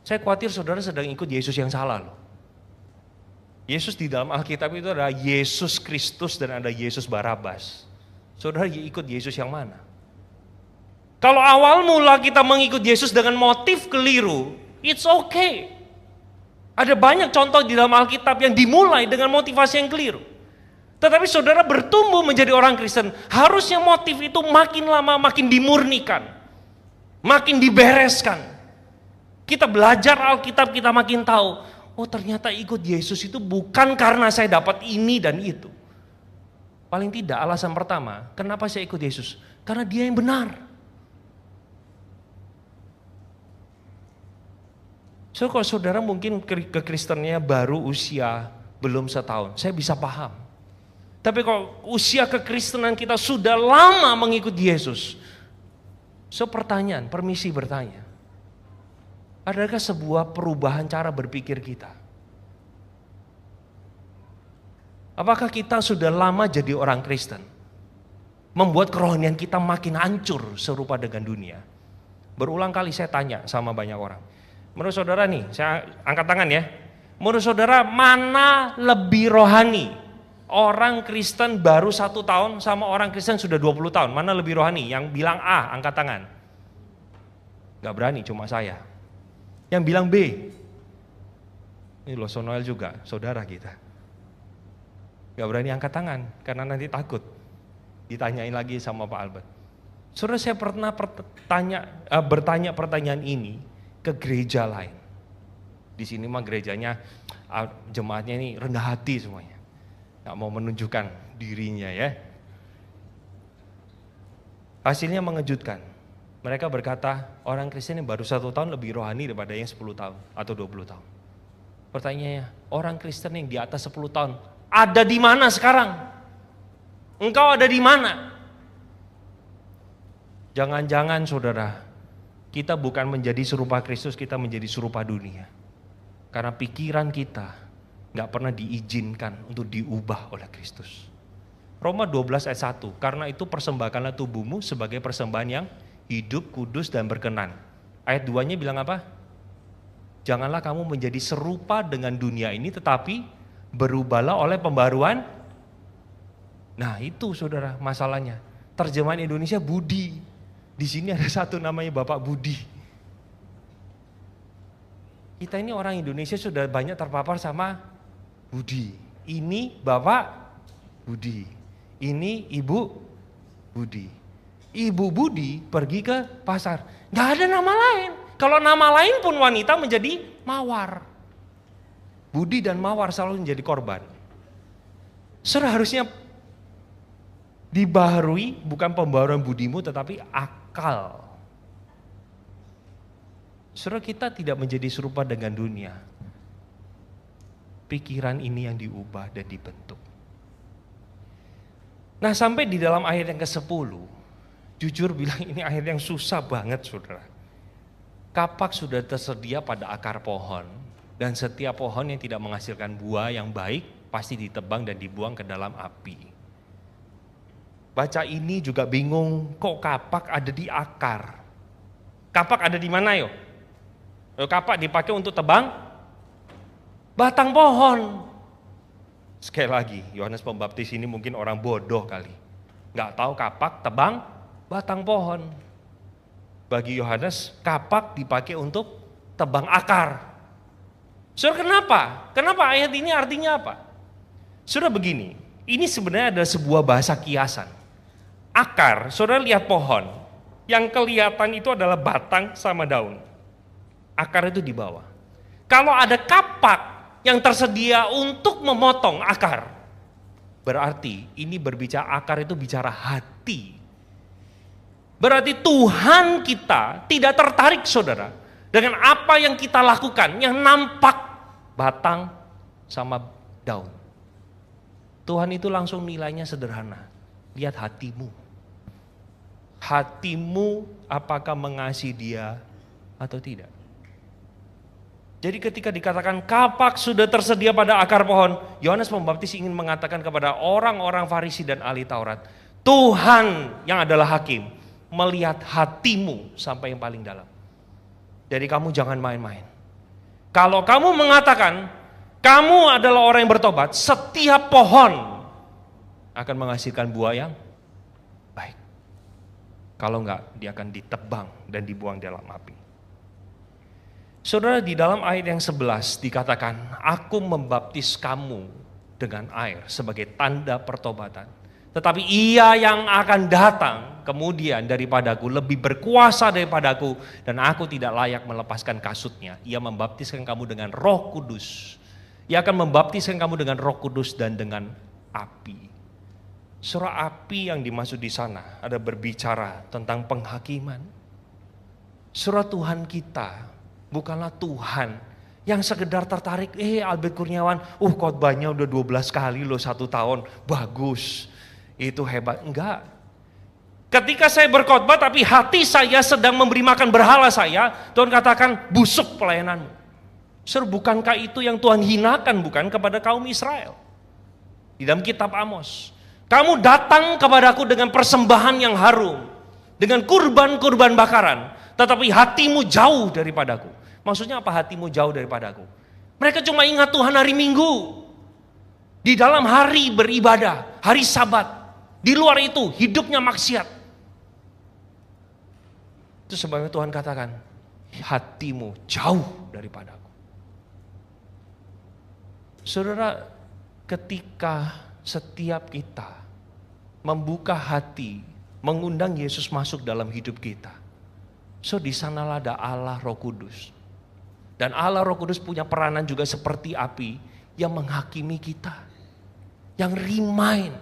saya khawatir saudara sedang ikut Yesus yang salah loh. Yesus di dalam Alkitab itu ada Yesus Kristus dan ada Yesus Barabas. Saudara ikut Yesus yang mana? Kalau awal mula kita mengikut Yesus dengan motif keliru, it's okay. Ada banyak contoh di dalam Alkitab yang dimulai dengan motivasi yang keliru. Tetapi saudara bertumbuh menjadi orang Kristen, harusnya motif itu makin lama makin dimurnikan, makin dibereskan. Kita belajar Alkitab, kita makin tahu, oh ternyata ikut Yesus itu bukan karena saya dapat ini dan itu. Paling tidak alasan pertama, kenapa saya ikut Yesus? Karena dia yang benar. So kalau saudara mungkin kekristennya baru usia belum setahun, saya bisa paham. Tapi kalau usia kekristenan kita sudah lama mengikuti Yesus, so pertanyaan, permisi bertanya, adakah sebuah perubahan cara berpikir kita? Apakah kita sudah lama jadi orang Kristen, membuat kerohanian kita makin hancur serupa dengan dunia? Berulang kali saya tanya sama banyak orang, menurut saudara nih, saya angkat tangan ya, menurut saudara mana lebih rohani? Orang Kristen baru 1 tahun sama orang Kristen sudah 20 tahun. Mana lebih rohani? Yang bilang A, angkat tangan. Gak berani, cuma saya. Yang bilang B. Ini loh Sonoel juga, saudara kita. Gak berani angkat tangan, karena nanti takut. Ditanyain lagi sama Pak Albert. Saudara, saya pernah bertanya pertanyaan ini ke gereja lain. Di sini mah gerejanya, jemaatnya ini rendah hati semuanya. Gak mau menunjukkan dirinya ya. Hasilnya mengejutkan. Mereka berkata orang Kristen yang baru 1 tahun lebih rohani daripada yang 10 tahun atau 20 tahun. Pertanyaannya, orang Kristen yang di atas 10 tahun ada di mana sekarang? Engkau ada di mana? Jangan-jangan saudara, kita bukan menjadi serupa Kristus, kita menjadi serupa dunia. Karena pikiran kita gak pernah diizinkan untuk diubah oleh Kristus. Roma 12 ayat 1, karena itu persembahkanlah tubuhmu sebagai persembahan yang hidup, kudus dan berkenan. Ayat 2-nya bilang apa? Janganlah kamu menjadi serupa dengan dunia ini, tetapi berubahlah oleh pembaruan. Nah itu saudara masalahnya. Terjemahan Indonesia Budi. Di sini ada satu namanya Bapak Budi. Kita ini orang Indonesia sudah banyak terpapar sama Budi. Ini Bapak Budi. Ini Ibu Budi. Ibu Budi pergi ke pasar. Gak ada nama lain. Kalau nama lain pun wanita menjadi mawar. Budi dan mawar selalu menjadi korban. Saudara, harusnya dibaharui bukan pembaharuan budimu tetapi akal. Saudara, kita tidak menjadi serupa dengan dunia. Pikiran ini yang diubah dan dibentuk. Nah, sampai di dalam ayat yang ke-10, jujur bilang ini ayat yang susah banget, saudara. Kapak sudah tersedia pada akar pohon, dan setiap pohon yang tidak menghasilkan buah yang baik pasti ditebang dan dibuang ke dalam api. Baca ini juga bingung, kok kapak ada di akar? Kapak ada di mana yo? Kapak dipakai untuk tebang batang pohon. Sekali lagi, Yohanes Pembaptis ini mungkin orang bodoh kali. Gak tahu kapak tebang batang pohon. Bagi Yohanes, kapak dipakai untuk tebang akar. Saudara, kenapa? Kenapa ayat ini artinya apa? Saudara, begini, ini sebenarnya adalah sebuah bahasa kiasan. Akar, saudara lihat pohon, yang kelihatan itu adalah batang sama daun. Akar itu di bawah. Kalau ada kapak yang tersedia untuk memotong akar, berarti ini berbicara, akar itu bicara hati. Berarti Tuhan kita tidak tertarik, saudara, dengan apa yang kita lakukan, yang nampak batang sama daun. Tuhan itu langsung nilainya sederhana. Lihat hatimu. Hatimu apakah mengasihi dia atau tidak? Jadi ketika dikatakan kapak sudah tersedia pada akar pohon, Yohanes Pembaptis ingin mengatakan kepada orang-orang Farisi dan ahli Taurat, Tuhan yang adalah hakim melihat hatimu sampai yang paling dalam. Jadi kamu jangan main-main. Kalau kamu mengatakan kamu adalah orang yang bertobat, setiap pohon akan menghasilkan buah yang baik. Kalau enggak, dia akan ditebang dan dibuang dalam api. Saudara, di dalam ayat yang 11 dikatakan, aku membaptis kamu dengan air sebagai tanda pertobatan. Tetapi ia yang akan datang kemudian daripadaku lebih berkuasa daripadaku, dan aku tidak layak melepaskan kasutnya. Ia membaptiskan kamu dengan Roh Kudus. Ia akan membaptiskan kamu dengan Roh Kudus dan dengan api. Surah api yang dimaksud di sana ada berbicara tentang penghakiman. Surah Tuhan kita bukanlah Tuhan yang sekedar tertarik, Albert Kurniawan, khotbahnya udah 12 kali loh 1 tahun, bagus, itu hebat. Enggak. Ketika saya berkhotbah tapi hati saya sedang memberi makan berhala saya, Tuhan katakan busuk pelayananmu. Bukankah itu yang Tuhan hinakan bukan kepada kaum Israel? Di dalam kitab Amos, kamu datang kepadaku dengan persembahan yang harum, dengan kurban-kurban bakaran, tetapi hatimu jauh daripadaku. Maksudnya apa hatimu jauh daripadaku? Mereka cuma ingat Tuhan hari Minggu. Di dalam hari beribadah, hari Sabat. Di luar itu hidupnya maksiat. Itu sebabnya Tuhan katakan, hatimu jauh daripadaku. Saudara, ketika setiap kita membuka hati, mengundang Yesus masuk dalam hidup kita, di sanalah ada Allah Roh Kudus. Dan Allah Roh Kudus punya peranan juga seperti api yang menghakimi kita, yang remind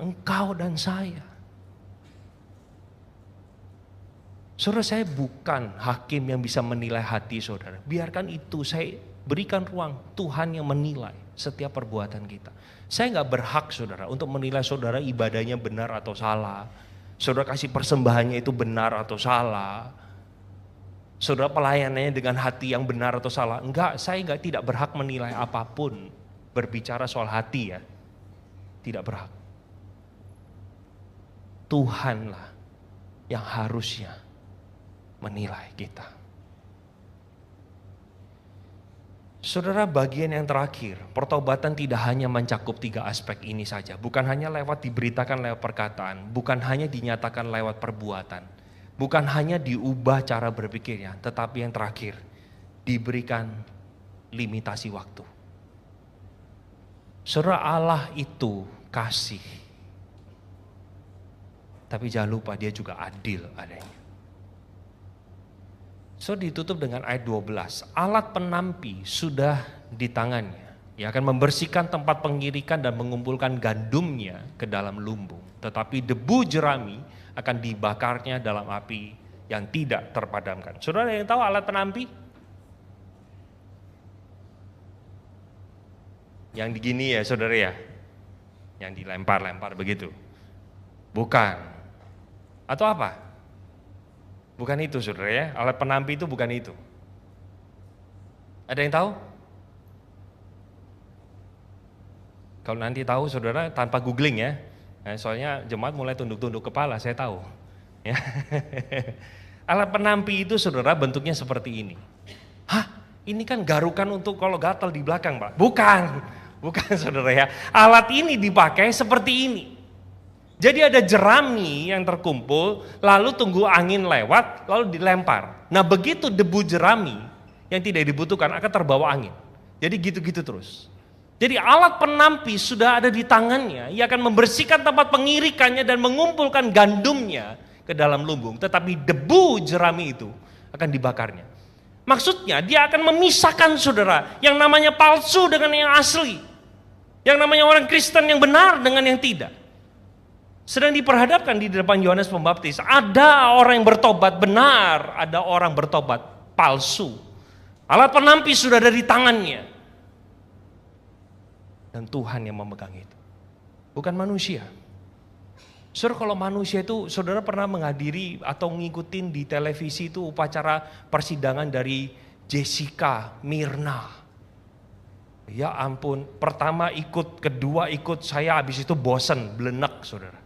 engkau dan saya. Saudara, saya bukan hakim yang bisa menilai hati saudara. Biarkan itu, saya berikan ruang Tuhan yang menilai setiap perbuatan kita. Saya gak berhak saudara untuk menilai saudara ibadahnya benar atau salah. Saudara kasih persembahannya itu benar atau salah. Saudara pelayanannya dengan hati yang benar atau salah. Enggak, saya tidak berhak menilai apapun. Berbicara soal hati ya. Tidak berhak. Tuhanlah yang harusnya menilai kita. Saudara, bagian yang terakhir, pertobatan tidak hanya mencakup 3 aspek ini saja. Bukan hanya lewat diberitakan lewat perkataan, bukan hanya dinyatakan lewat perbuatan, bukan hanya diubah cara berpikirnya, tetapi yang terakhir, diberikan limitasi waktu. Saudara, Allah itu kasih. Tapi jangan lupa dia juga adil adanya. So ditutup dengan ayat 12. Alat penampi sudah di tangannya. Ia akan membersihkan tempat pengirikan dan mengumpulkan gandumnya ke dalam lumbung. Tetapi debu jerami akan dibakarnya dalam api yang tidak terpadamkan. Saudara yang tahu alat penampi? Yang digini ya saudara ya? Yang dilempar-lempar begitu? Bukan. Atau apa? Bukan itu saudara ya, alat penampi itu bukan itu. Ada yang tahu? Kalau nanti tahu saudara tanpa googling ya, soalnya jemaat mulai tunduk-tunduk kepala, saya tahu. Ya. Alat penampi itu saudara bentuknya seperti ini. Hah? Ini kan garukan untuk kalau gatal di belakang Pak? Bukan saudara ya. Alat ini dipakai seperti ini. Jadi ada jerami yang terkumpul, lalu tunggu angin lewat, lalu dilempar. Nah begitu debu jerami yang tidak dibutuhkan akan terbawa angin. Jadi gitu-gitu terus. Jadi alat penampi sudah ada di tangannya, ia akan membersihkan tempat pengirikannya dan mengumpulkan gandumnya ke dalam lumbung. Tetapi debu jerami itu akan dibakarnya. Maksudnya dia akan memisahkan saudara yang namanya palsu dengan yang asli. Yang namanya orang Kristen yang benar dengan yang tidak. Sedang diperhadapkan di depan Yohanes Pembaptis. Ada orang yang bertobat benar, ada orang bertobat palsu. Alat penampi sudah ada di tangannya. Dan Tuhan yang memegang itu. Bukan manusia. Saudara kalau manusia itu, saudara pernah menghadiri atau ngikutin di televisi itu upacara persidangan dari Jessica Mirna. Ya ampun, pertama ikut, kedua ikut, saya habis itu bosen, belenek saudara.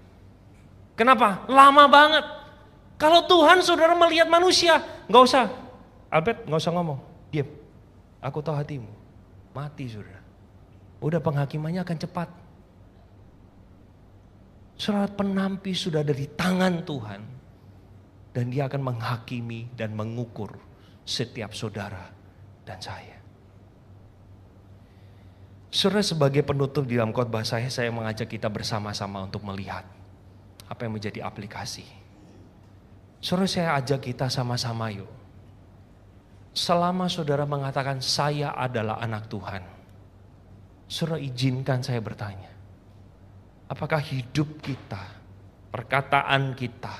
Kenapa? Lama banget. Kalau Tuhan saudara melihat manusia, gak usah. Albert gak usah ngomong, diam. Aku tahu hatimu, mati saudara. Udah penghakimannya akan cepat. Surat penampi sudah ada di tangan Tuhan. Dan dia akan menghakimi dan mengukur setiap saudara dan saya. Saudara sebagai penutup di dalam khotbah saya mengajak kita bersama-sama untuk melihat apa yang menjadi aplikasi. Saudara saya ajak kita sama-sama yuk. Selama saudara mengatakan saya adalah anak Tuhan. Saudara izinkan saya bertanya, apakah hidup kita, perkataan kita,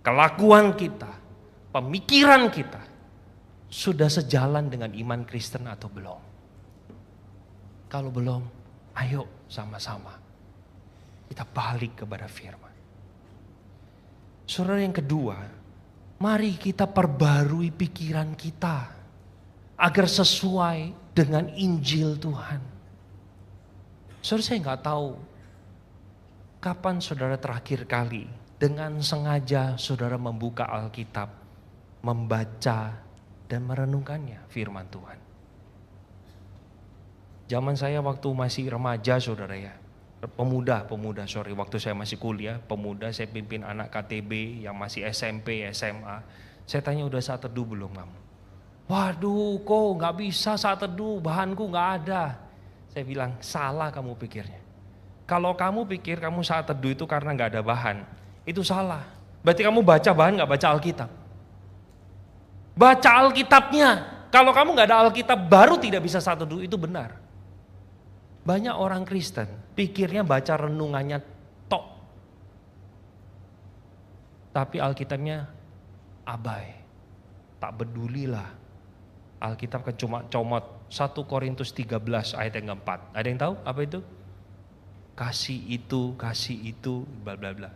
kelakuan kita, pemikiran kita sudah sejalan dengan iman Kristen atau belum? Kalau belum, ayo sama-sama kita balik kepada firman. Saudara yang kedua, mari kita perbarui pikiran kita agar sesuai dengan Injil Tuhan. Saudara saya nggak tahu kapan saudara terakhir kali dengan sengaja saudara membuka Alkitab, membaca dan merenungkannya firman Tuhan. Zaman saya waktu masih remaja saudara ya, pemuda waktu saya masih kuliah, pemuda saya pimpin anak KTB yang masih SMP, SMA. Saya tanya udah saat teduh belum kamu? Waduh kok nggak bisa saat teduh, bahanku nggak ada. Saya bilang, salah kamu pikirnya. Kalau kamu pikir kamu saat teduh itu karena gak ada bahan, itu salah. Berarti kamu baca bahan gak baca Alkitab. Baca Alkitabnya. Kalau kamu gak ada Alkitab baru tidak bisa saat teduh, itu benar. Banyak orang Kristen pikirnya baca renungannya tok. Tapi Alkitabnya abai. Tak pedulilah. Alkitab kan cuma comot 1 Korintus 13 ayat yang keempat. Ada yang tahu apa itu? Kasih itu, bla bla bla.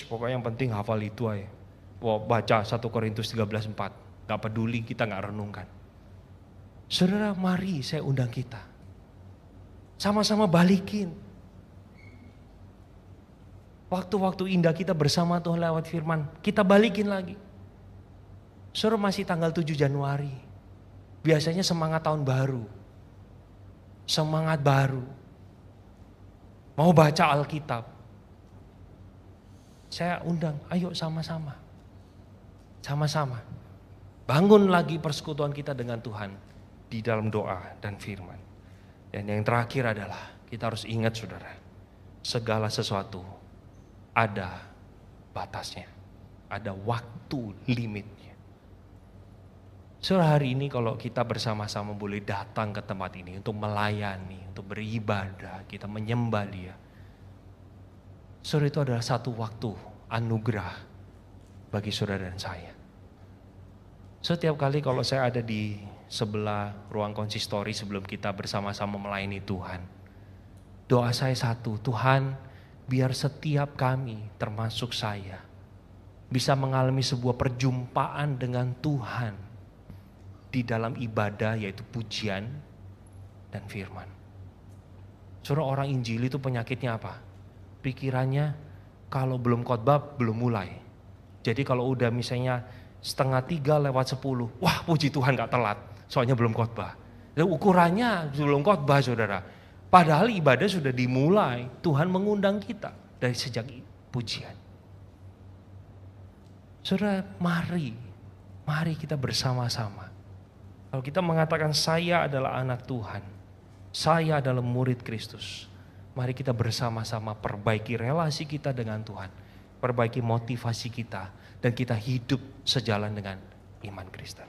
Pokoknya yang penting hafal itu aja. Baca 1 Korintus 13:4. Gak peduli kita gak renungkan. Saudara mari saya undang kita. Sama-sama balikin. Waktu-waktu indah kita bersama Tuhan lewat firman, kita balikin lagi. Saudara masih tanggal 7 Januari. Biasanya semangat tahun baru. Semangat baru. Mau baca Alkitab. Saya undang, ayo sama-sama. Sama-sama. Bangun lagi persekutuan kita dengan Tuhan di dalam doa dan firman. Dan yang terakhir adalah kita harus ingat saudara, segala sesuatu ada batasnya, ada waktu limitnya. Saudara, hari ini kalau kita bersama-sama boleh datang ke tempat ini untuk melayani, untuk beribadah, kita menyembah Dia. Saudara, itu adalah satu waktu anugerah bagi saudara dan saya. Setiap kali kalau saya ada di sebelah ruang konsistori sebelum kita bersama-sama melayani Tuhan, doa saya satu, Tuhan, biar setiap kami, termasuk saya, bisa mengalami sebuah perjumpaan dengan Tuhan di dalam ibadah, yaitu pujian dan firman. Saudara, orang Injili itu penyakitnya apa? Pikirannya kalau belum khotbah belum mulai. Jadi kalau udah misalnya 2:30 wah puji Tuhan gak telat, soalnya belum khotbah. Dan ukurannya belum khotbah, saudara. Padahal ibadah sudah dimulai, Tuhan mengundang kita dari sejak pujian. Saudara, mari kita bersama-sama. Kalau kita mengatakan saya adalah anak Tuhan, saya adalah murid Kristus, mari kita bersama-sama perbaiki relasi kita dengan Tuhan, perbaiki motivasi kita, dan kita hidup sejalan dengan iman Kristen.